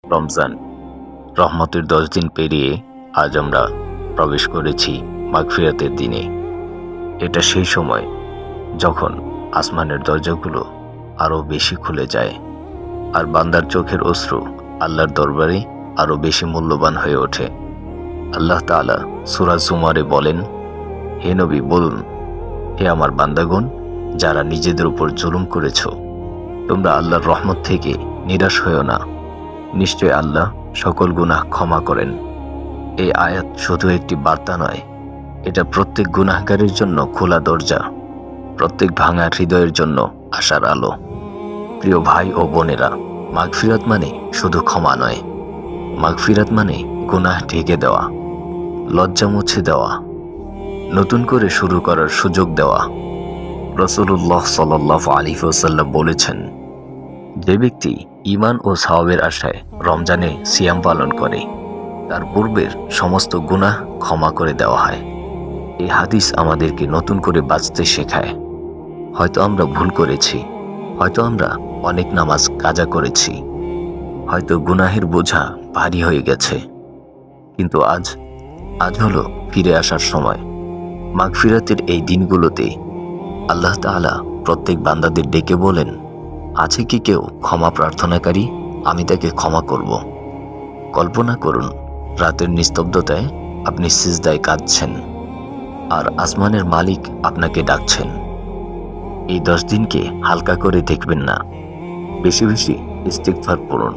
রমজান রহমতের 10 দিন পেরিয়ে আজ আমরা প্রবেশ করেছি মাগফিরাতের দিনে। এটা সেই সময় যখন আসমানের দরজাগুলো আরও বেশি খুলে যায় আর বান্দার চোখের অশ্রু আল্লাহর দরবারে আরও বেশি মূল্যবান হয়ে ওঠে। আল্লাহ তাআলা সূরা জুমারে বলেন, হে নবী বলুন, হে আমার বান্দাগণ, যারা নিজেদের উপর জুলুম করেছ, তোমরা আল্লাহর রহমত থেকে নিরাশ হয়েও না। নিশ্চয় আল্লাহ সকল গুনাহ ক্ষমা করেন। এই আয়াত শুধু একটি বার্তা নয়, এটা প্রত্যেক গুনাহগারের জন্য খোলা দরজা, প্রত্যেক ভাঙা হৃদয়ের জন্য আশার আলো। প্রিয় ভাই ও বোনেরা, মাগফিরাত মানে শুধু ক্ষমা নয়, মাগফিরাত মানে গুনাহ ঢেকে দেওয়া, লজ্জা মুছে দেওয়া, নতুন করে শুরু করার সুযোগ দেওয়া। রাসূলুল্লাহ সাল্লাল্লাহু আলাইহি ওয়াসাল্লাম বলেছেন, যে ব্যক্তি ঈমান ও সওয়াবের আশায় রমজানে সিয়াম পালন করে, তার পূর্বের সমস্ত গুনাহ ক্ষমা করে দেওয়া হয়। এই হাদিস আমাদেরকে নতুন করে বাঁচতে শেখায়। হয়তো আমরা ভুল করেছি, হয়তো আমরা অনেক নামাজ কাজা করেছি, হয়তো গুনাহের বোঝা ভারী হয়ে গেছে, কিন্তু আজ হলো ফিরে আসার সময়। মাগফিরাতের এই দিনগুলোতে আল্লাহ তাআলা প্রত্যেক বান্দাদের ডেকে বলেন, আছে কি কেউ ক্ষমা প্রার্থনাকারী? আমি তাকে ক্ষমা করব। কল্পনা করুন, রাতের নিস্তব্ধতায় আপনি সিজদায় কাঁদছেন আর আসমানের মালিক আপনাকে ডাকছেন। এই 10 দিনকে হালকা করে দেখবেন না, বেশি বেশি ইস্তিগফার পড়ুন।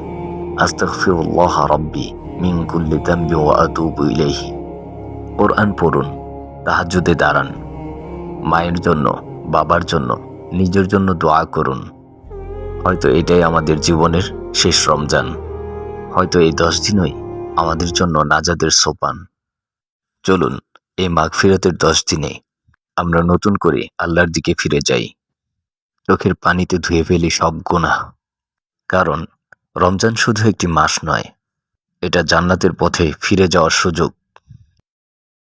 আস্তাগফিরুল্লাহ রাব্বি মিন কুল্লি যামবি ওয়া আতুবু ইলাইহি। কোরআন পড়ুন, তাহাজ্জুদে দাঁড়ান, মায়ের জন্য, বাবার জন্য, নিজের জন্য দোয়া করুন। হয়তো এটাই আমাদের জীবনের শেষ রমজান, হয়তো এই 10 দিনই আমাদের জন্য নাজাতের সোপান। চলুন এই মাগফিরাতের 10 দিনে আমরা নতুন করে আল্লাহর দিকে ফিরে যাই, চোখের পানিতে ধুয়ে ফেলি সব গুনাহ। কারণ রমজান শুধু একটি মাস নয়, এটা জান্নাতের পথে ফিরে যাওয়ার সুযোগ।